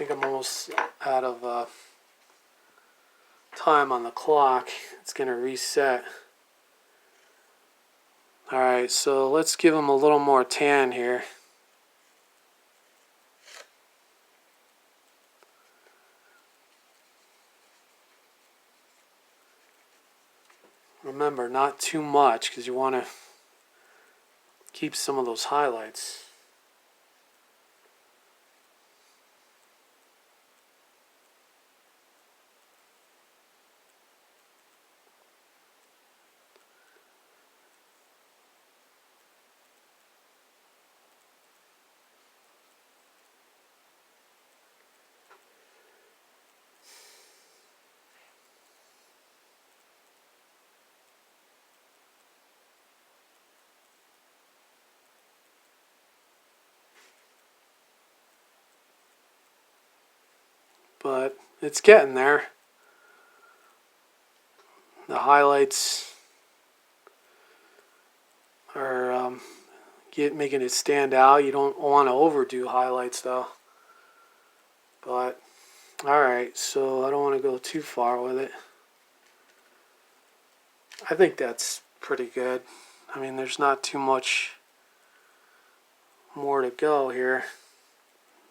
think I'm almost out of time on the clock. It's going to reset. Alright, so let's give them a little more tan here. Remember, not too much because you want to keep some of those highlights. But it's getting there. The highlights are making it stand out. You don't want to overdo highlights though. But alright, so I don't want to go too far with it. I think that's pretty good. I mean, there's not too much more to go here.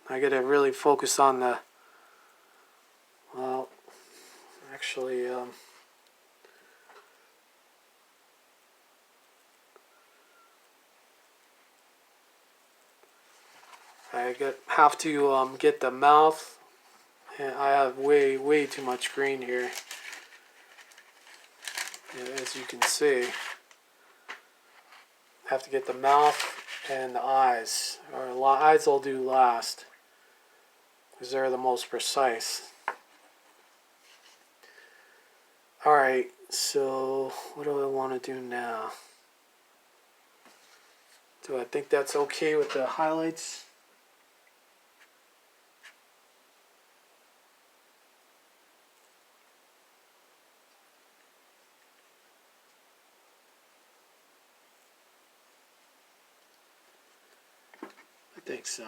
I gotta really focus on the, well, actually, have to get the mouth. And I have way too much green here, as you can see. Have to get the mouth and the eyes, or eyes I'll do last because they're the most precise. Alright, so what do I want to do now? Do I think that's okay with the highlights? I think so.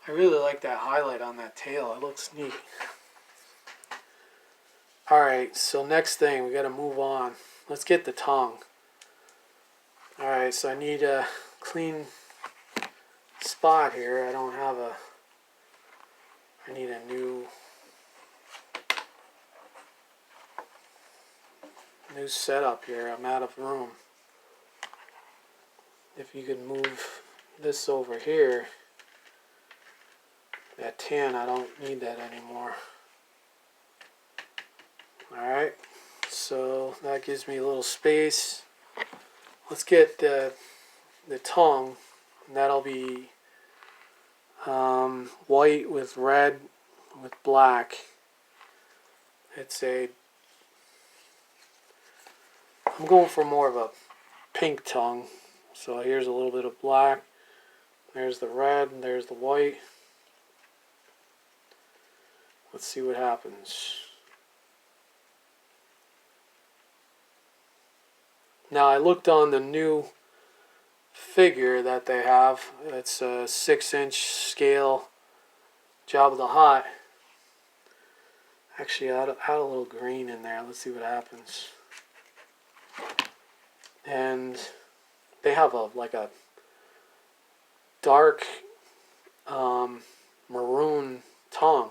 I really like that highlight on that tail. It looks neat. Alright, so next thing, we got to move on. Let's get the tongue. Alright, so I need a clean spot here. I don't have a... I need a new setup here. I'm out of room. If you could move this over here, that tan, I don't need that anymore. Alright, so that gives me a little space. Let's get the tongue, and that'll be white with red with black. I'm going for more of a pink tongue. So here's a little bit of black. There's the red and there's the white. Let's see what happens. Now I looked on the new figure that they have. It's a 6-inch scale Jabba the Hutt. Actually, add a little green in there. Let's see what happens. And they have like a dark maroon tongue.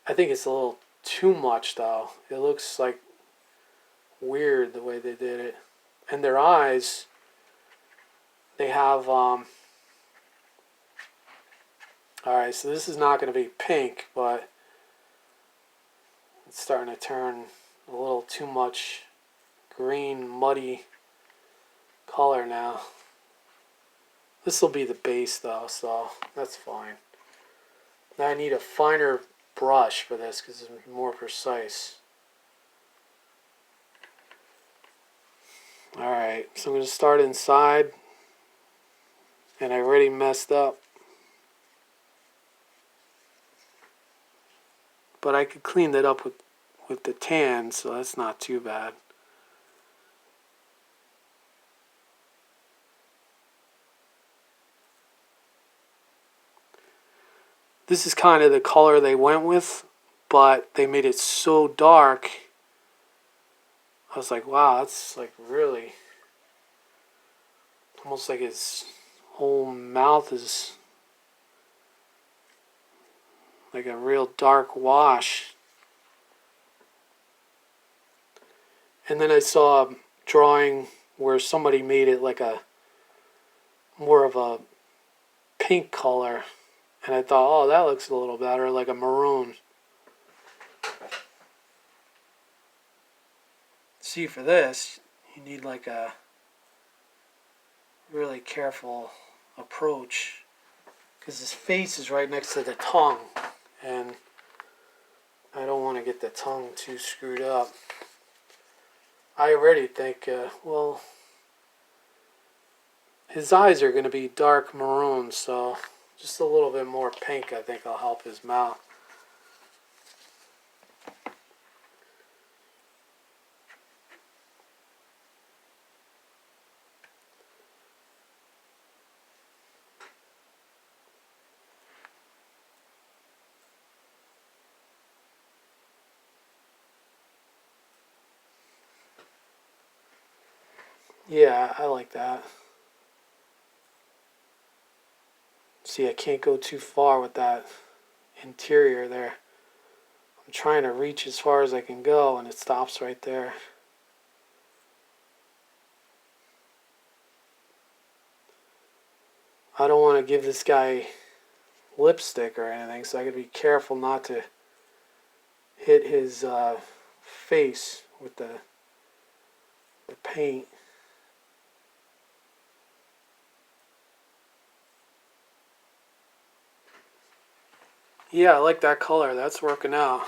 I think it's a little too much though. It looks like weird the way they did it. And their eyes, they have alright, so this is not going to be pink, but it's starting to turn a little too much green, muddy color now. This will be the base though, so that's fine. Now I need a finer brush for this because it's more precise. Alright, so I'm going to start inside, and I already messed up. But I could clean that up with the tan, so that's not too bad. This is kind of the color they went with, but they made it so dark. I was like, wow, that's like really almost like his whole mouth is like a real dark wash. And then I saw a drawing where somebody made it like a more of a pink color. And I thought, oh, that looks a little better, like a maroon. See, for this, you need like a really careful approach because his face is right next to the tongue. And I don't want to get the tongue too screwed up. I already think, well, his eyes are going to be dark maroon, so just a little bit more pink I think will help his mouth. Yeah, I like that. See, I can't go too far with that interior there. I'm trying to reach as far as I can go, and it stops right there. I don't want to give this guy lipstick or anything, so I gotta be careful not to hit his face with the paint. Yeah, I like that color. That's working out.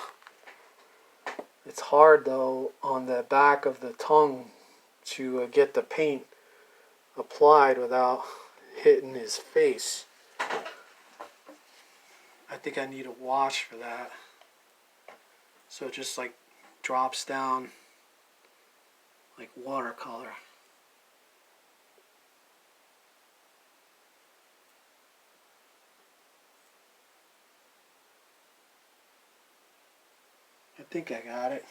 It's hard though on the back of the tongue to get the paint applied without hitting his face. I think I need a wash for that. So it just like drops down like watercolor. I think I got it.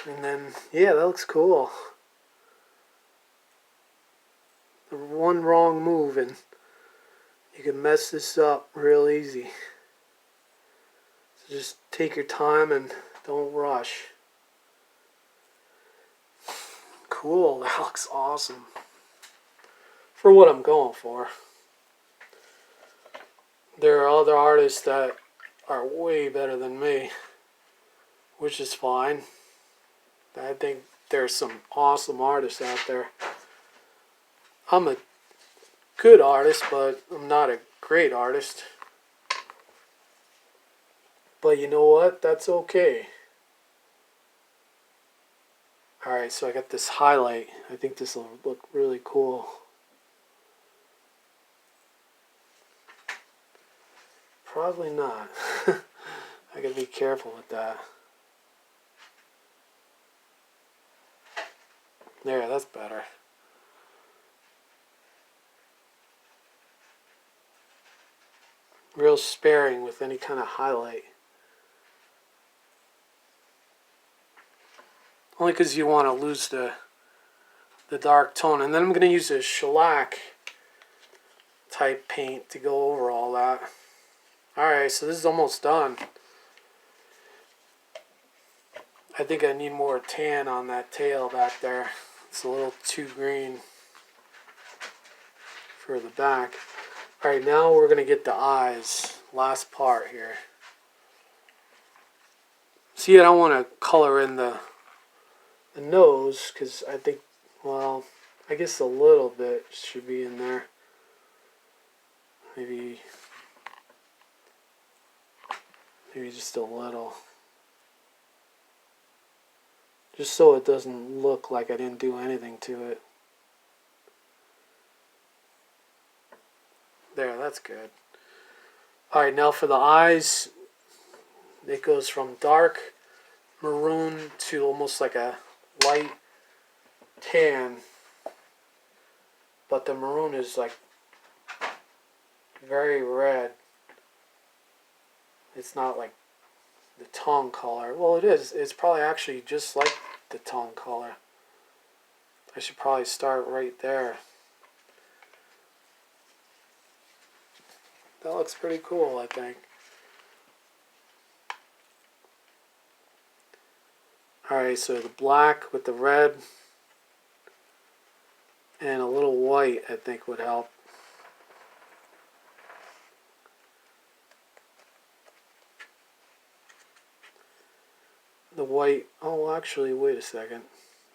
And then, yeah, that looks cool. The one wrong move and you can mess this up real easy. So just take your time and don't rush. Cool, that looks awesome. For what I'm going for. There are other artists that are way better than me, which is fine. I think there's some awesome artists out there. I'm a good artist, but I'm not a great artist. But you know what? That's okay. Alright, so I got this highlight. I think this will look really cool. Probably not. I gotta be careful with that. There, that's better. Real sparing with any kind of highlight. Only because you want to lose the dark tone. And then I'm going to use a shellac type paint to go over all that. Alright, so this is almost done. I think I need more tan on that tail back there. It's a little too green for the back. Alright, now we're going to get the eyes. Last part here. See, I don't want to color in the nose because I think, well, I guess a little bit should be in there. Maybe just a little. Just so it doesn't look like I didn't do anything to it. There, that's good. Alright, now for the eyes, it goes from dark maroon to almost like a light tan. but the maroon is like very red. It's not like the tongue color. Well, it is. It's probably actually just like the tongue color. I should probably start right there. That looks pretty cool, I think. Alright, so the black with the red and a little white I think would help. The white, oh actually wait a second.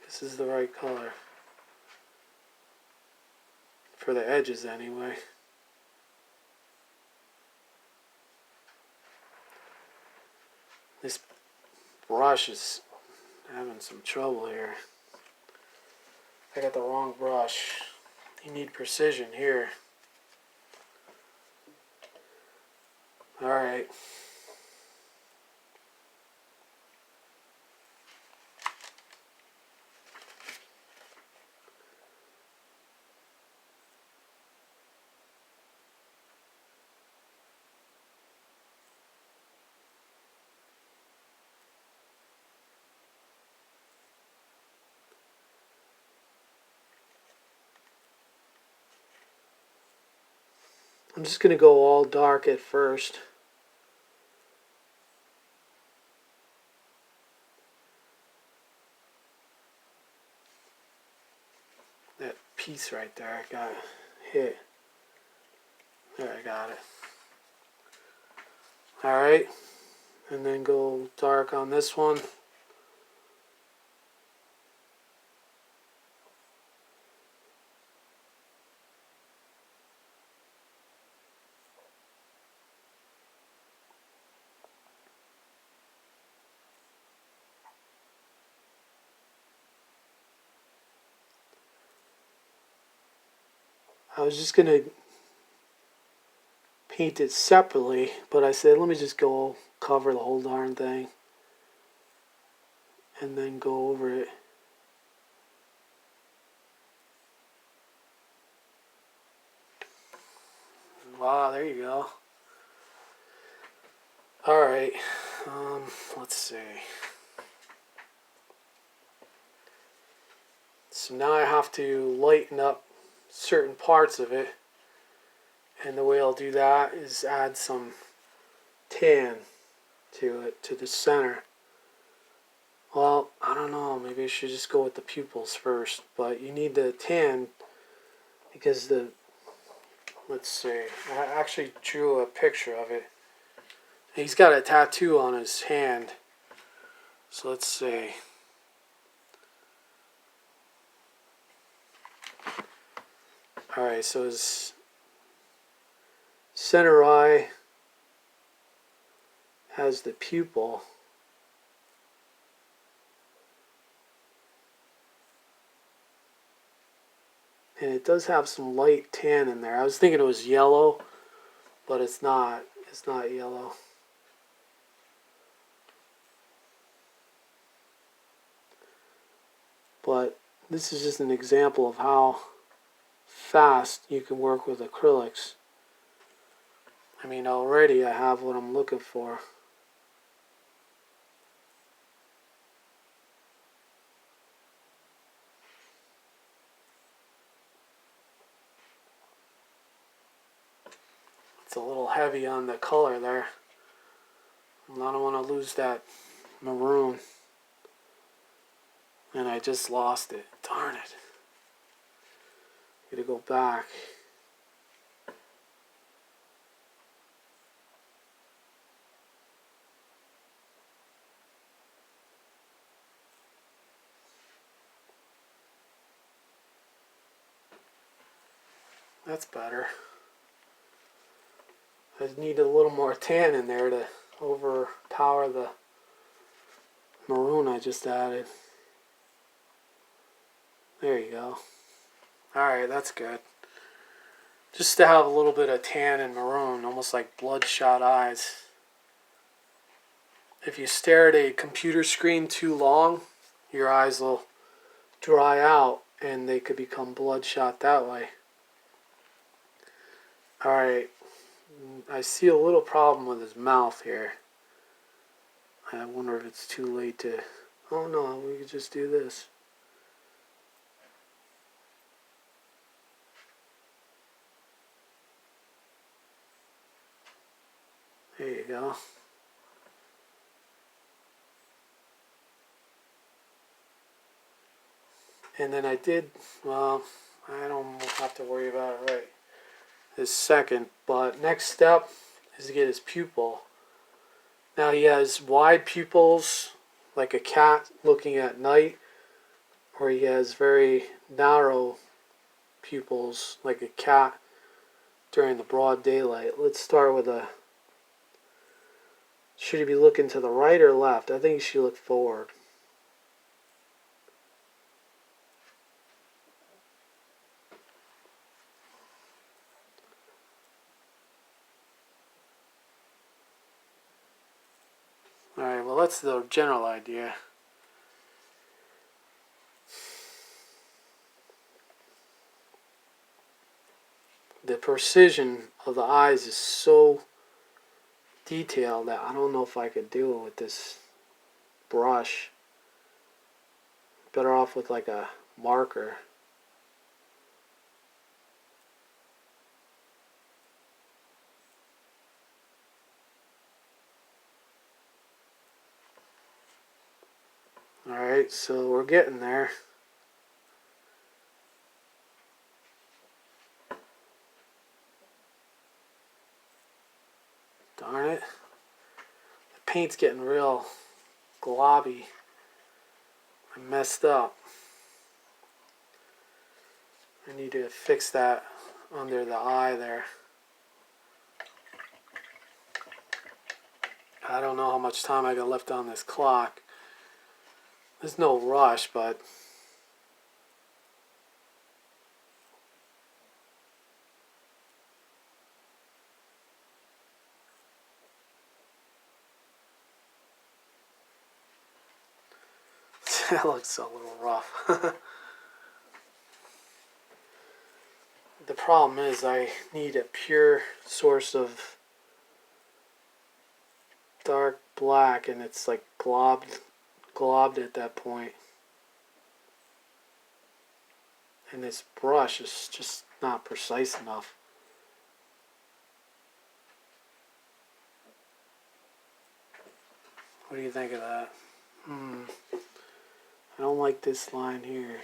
This is the right color. For the edges anyway. This brush is having some trouble here. I got the wrong brush. You need precision here. Alright. I'm just going to go all dark at first. That piece right there, I got hit. There, I got it. Alright, and then go dark on this one. I was just going to paint it separately, but I said let me just go cover the whole darn thing and then go over it. Wow, there you go. Alright, let's see. So now I have to lighten up certain parts of it. And the way I'll do that is add some tan to it, to the center. Well, I don't know, maybe I should just go with the pupils first. But you need the tan because let's see, I actually drew a picture of it. He's got a tattoo on his hand. So let's see. Alright, so his center eye has the pupil. And it does have some light tan in there. I was thinking it was yellow, but it's not. It's not yellow. But this is just an example of how fast you can work with acrylics. I mean, already I have what I'm looking for. It's a little heavy on the color there. And I don't want to lose that maroon. And I just lost it. Darn it. Gotta go back. That's better. I need a little more tan in there to overpower the maroon I just added. There you go. Alright, that's good. Just to have a little bit of tan and maroon, almost like bloodshot eyes. If you stare at a computer screen too long, your eyes will dry out and they could become bloodshot that way. Alright, I see a little problem with his mouth here. I wonder if it's too late to... Oh no, we could just do this. There you go. And then I did, well, I don't have to worry about it right this second. But next step is to get his pupil. Now he has wide pupils like a cat looking at night, or he has very narrow pupils like a cat during the broad daylight. Let's start with a... Should he be looking to the right or left? I think he should look forward. Alright, well that's the general idea. The precision of the eyes is so detailed that I don't know if I could do it with this brush. Better off with like a marker. Alright, so we're getting there. Darn it. The paint's getting real globby. I messed up. I need to fix that under the eye there. I don't know how much time I got left on this clock. There's no rush, but that looks a little rough. The problem is I need a pure source of dark black, and it's like globbed at that point. And this brush is just not precise enough. What do you think of that? I don't like this line here.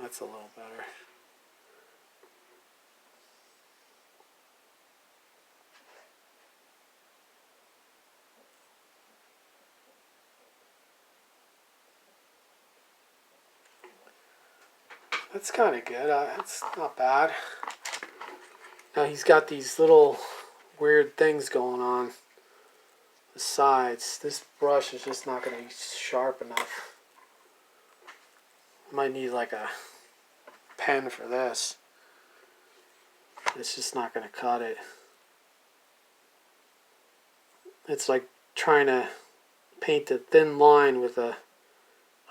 That's a little better. That's kind of good. That's not bad. Now he's got these little weird things going on the sides. This brush is just not going to be sharp enough. Might need like a pen for this. It's just not going to cut it. It's like trying to paint a thin line with a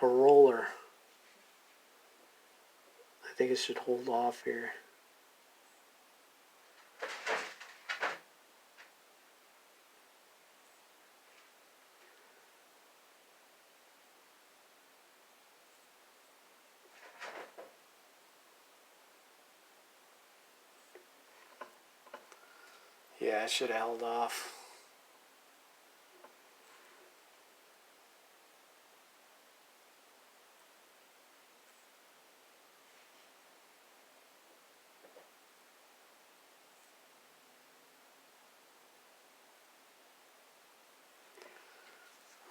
roller. I think it should hold off here. Yeah, it should have held off.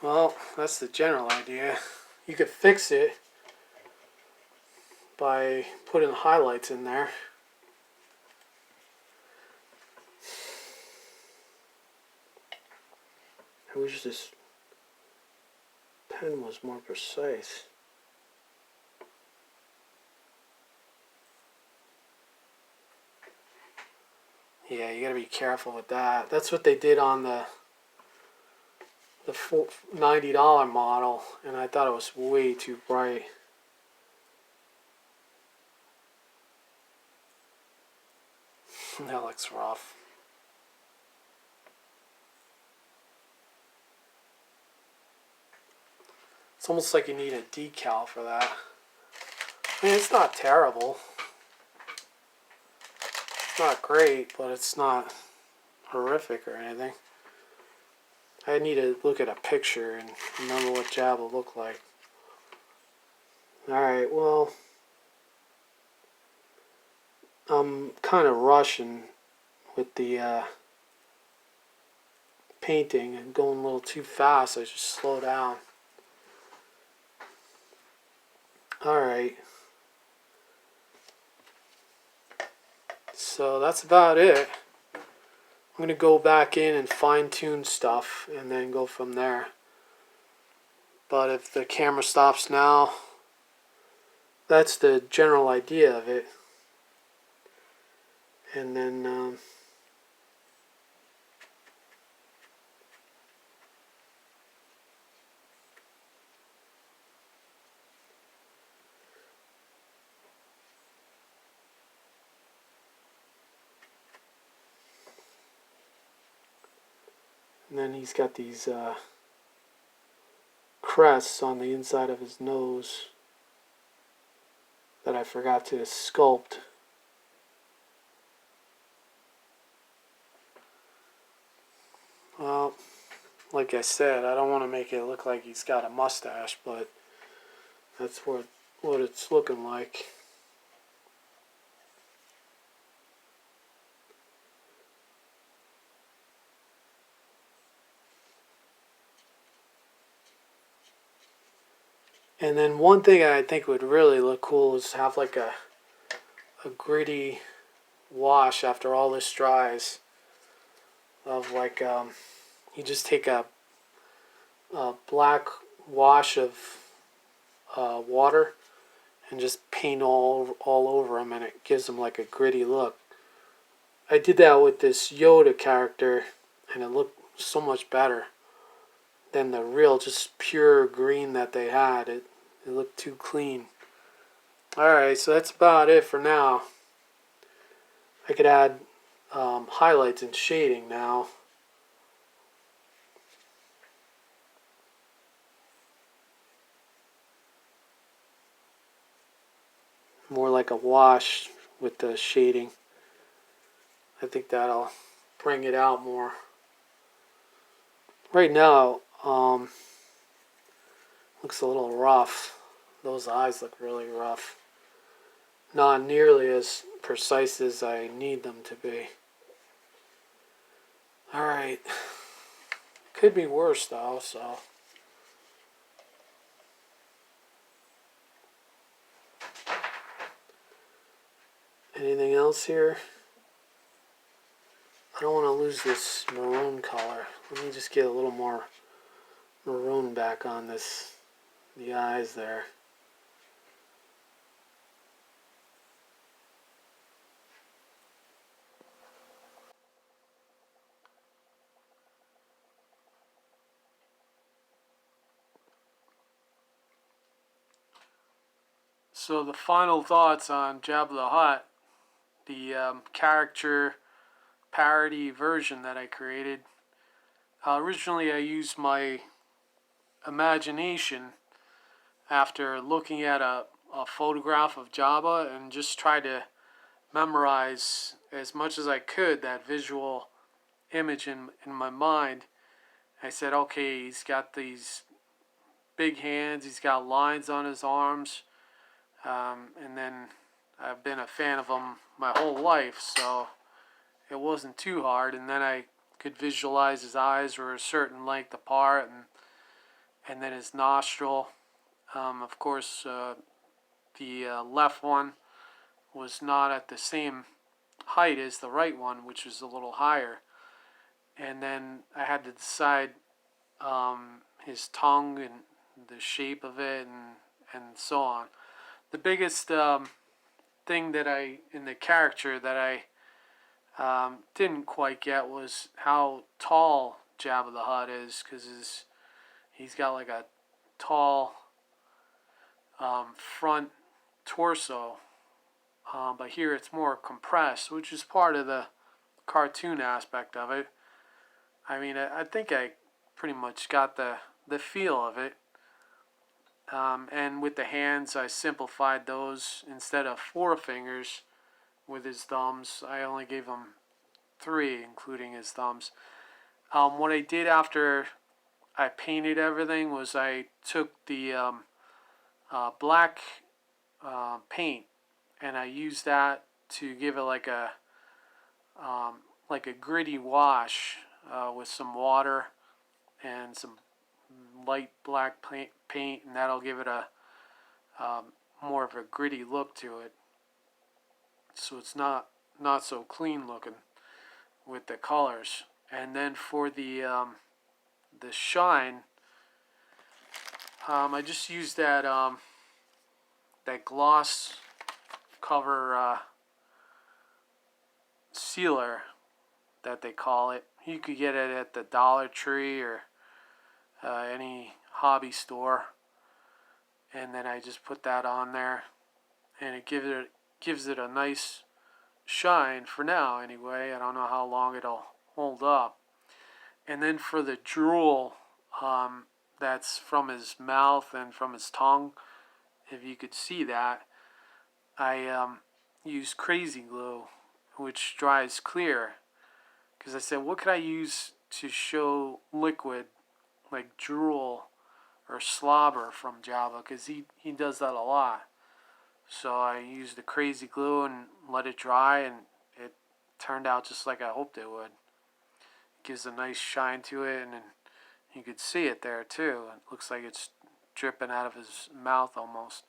Well, that's the general idea. You could fix it by putting highlights in there. I wish this pen was more precise. Yeah, you gotta be careful with that. That's what they did on the $90 model, and I thought it was way too bright. That looks rough. It's almost like you need a decal for that. I mean, it's not terrible. It's not great, but it's not horrific or anything. I need to look at a picture and remember what Jabba looked like. Alright, well, I'm kind of rushing with the painting and going a little too fast. I should slow down. Alright. So that's about it. I'm going to go back in and fine-tune stuff and then go from there. But if the camera stops now, that's the general idea of it. And then he's got these crests on the inside of his nose that I forgot to sculpt. Well, like I said, I don't want to make it look like he's got a mustache, but that's what it's looking like. And then one thing I think would really look cool is have like a gritty wash after all this dries. Of like, you just take a black wash of water and just paint all over them, and it gives them like a gritty look. I did that with this Yoda character, and it looked so much better than the real just pure green that they had. It looked too clean. Alright, so that's about it for now. I could add highlights and shading now. More like a wash with the shading. I think that'll bring it out more. Right now, looks a little rough. Those eyes look really rough. Not nearly as precise as I need them to be. Alright. Could be worse though, so. Anything else here? I don't want to lose this maroon color. Let me just get a little more maroon back on this, the eyes there. So the final thoughts on Jabba the Hutt, the caricature parody version that I created. Originally I used my imagination after looking at a photograph of Jabba and just tried to memorize as much as I could that visual image in my mind. I said, okay, he's got these big hands, he's got lines on his arms, and then I've been a fan of him my whole life, so it wasn't too hard. And then I could visualize his eyes were a certain length apart, and then his nostril. Of course, the left one was not at the same height as the right one, which was a little higher. And then I had to decide his tongue and the shape of it, and so on. The biggest thing that in the character that I didn't quite get was how tall Jabba the Hutt is, because he's got like a tall front torso but here it's more compressed, which is part of the cartoon aspect of it. I mean, I think I pretty much got the feel of it. And with the hands, I simplified those. Instead of 4 fingers with his thumbs, I only gave him 3, including his thumbs. What I did after I painted everything was I took the black paint and I used that to give it like a gritty wash with some water and some light black paint, and that'll give it a more of a gritty look to it. So it's not so clean looking with the colors. And then for the shine, I just used that that gloss cover sealer that they call it. You could get it at the Dollar Tree or any hobby store. And then I just put that on there, and it gives it a nice shine for now anyway. I don't know how long it'll hold up. And then for the drool that's from his mouth and from his tongue, if you could see that, I use crazy glue, which dries clear, because I said, what could I use to show liquid like drool or slobber from Jabba, because he does that a lot. So I used the crazy glue and let it dry, and it turned out just like I hoped it would. It gives a nice shine to it, and then you could see it there too. It looks like it's dripping out of his mouth almost.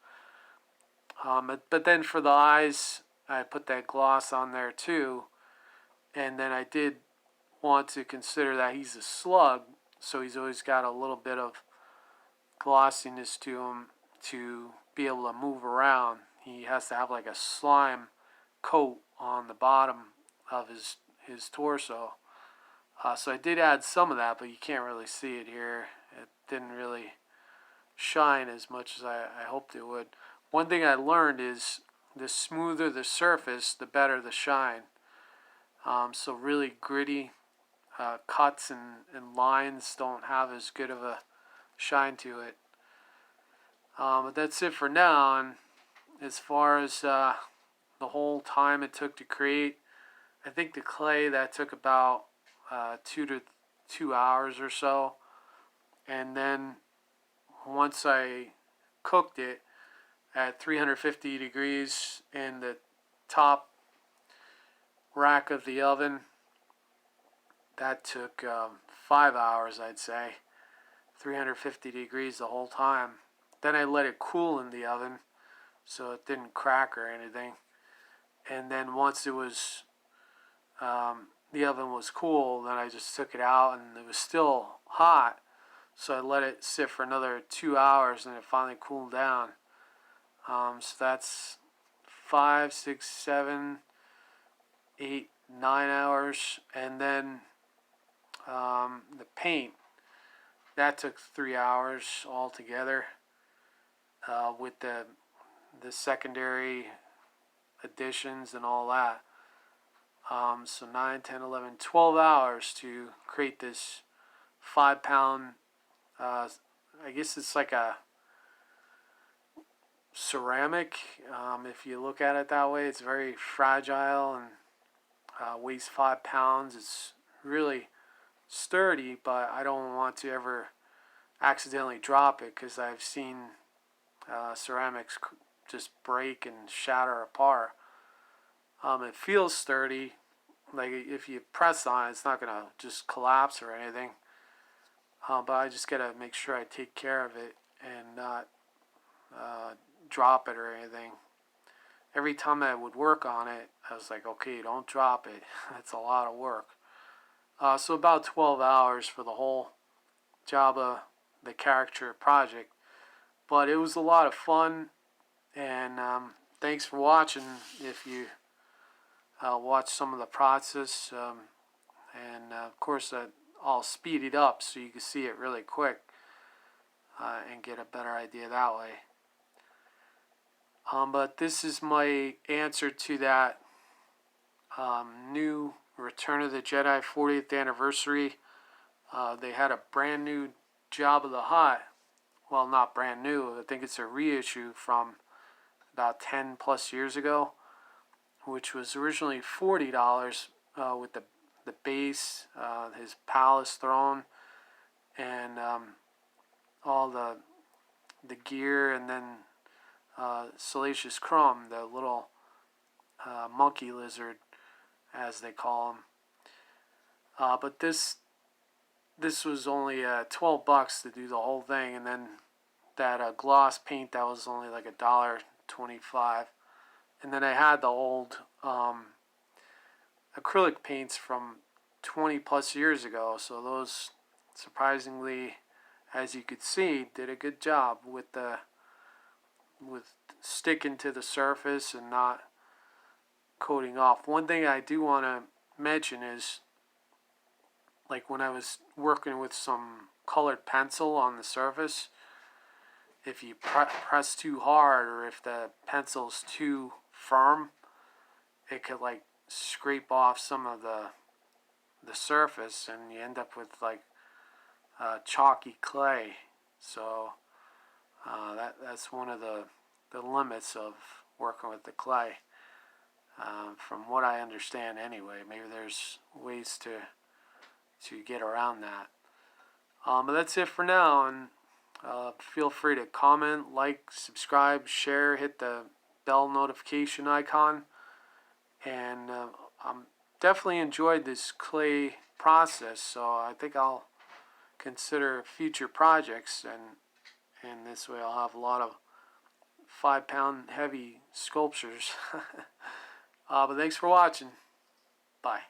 But then for the eyes, I put that gloss on there too, and then I did want to consider that he's a slug, so he's always got a little bit of glossiness to him to be able to move around. He has to have like a slime coat on the bottom of his torso. So I did add some of that, but you can't really see it here. It didn't really shine as much as I hoped it would. One thing I learned is the smoother the surface, the better the shine. So really gritty cuts and lines don't have as good of a shine to it. But that's it for now. And as far as the whole time it took to create, I think the clay, that took about 2 hours or so. And then once I cooked it at 350 degrees in the top rack of the oven, that took 5 hours, I'd say. 350 degrees the whole time. Then I let it cool in the oven so it didn't crack or anything. And then once it was the oven was cool, then I just took it out, and it was still hot, so I let it sit for another 2 hours, and it finally cooled down. So that's 5, 6, 7, 8, 9 hours. And then the paint, that took 3 hours altogether, with the secondary additions and all that. So 9, 10, 11, 12 hours to create this 5-pound, I guess it's like a ceramic. If you look at it that way, it's very fragile and weighs 5 pounds. It's really sturdy, but I don't want to ever accidentally drop it, because I've seen ceramics just break and shatter apart. It feels sturdy, like if you press on it, it's not going to just collapse or anything. But I just got to make sure I take care of it and not drop it or anything. Every time I would work on it, I was like, okay, don't drop it. That's a lot of work. So about 12 hours for the whole Jabba the Caricature project. But it was a lot of fun, and thanks for watching. If you watch some of the process, and of course I'll speed it up so you can see it really quick and get a better idea that way. But this is my answer to that new Return of the Jedi 40th anniversary. They had a brand new Jabba the Hutt. Well, not brand new. I think it's a reissue from about 10 plus years ago, which was originally $40 with the base, his palace throne, and all the gear, and then Salacious Crumb, the little monkey lizard, as they call him. But this was only $12 to do the whole thing, and then that gloss paint that was only like $1.25, and then I had the old acrylic paints from 20 plus years ago. So those, surprisingly, as you could see, did a good job with sticking to the surface and not coating off. One thing I do want to mention is, like when I was working with some colored pencil on the surface, if you press too hard or if the pencil's too firm, it could like scrape off some of the surface, and you end up with like chalky clay. So that's one of the limits of working with the clay, from what I understand anyway. Maybe there's ways to get around that. But that's it for now, and feel free to comment, like, subscribe, share, hit the bell notification icon. And I'm definitely enjoyed this clay process, so I think I'll consider future projects, and this way I'll have a lot of 5-pound heavy sculptures. But thanks for watching. Bye.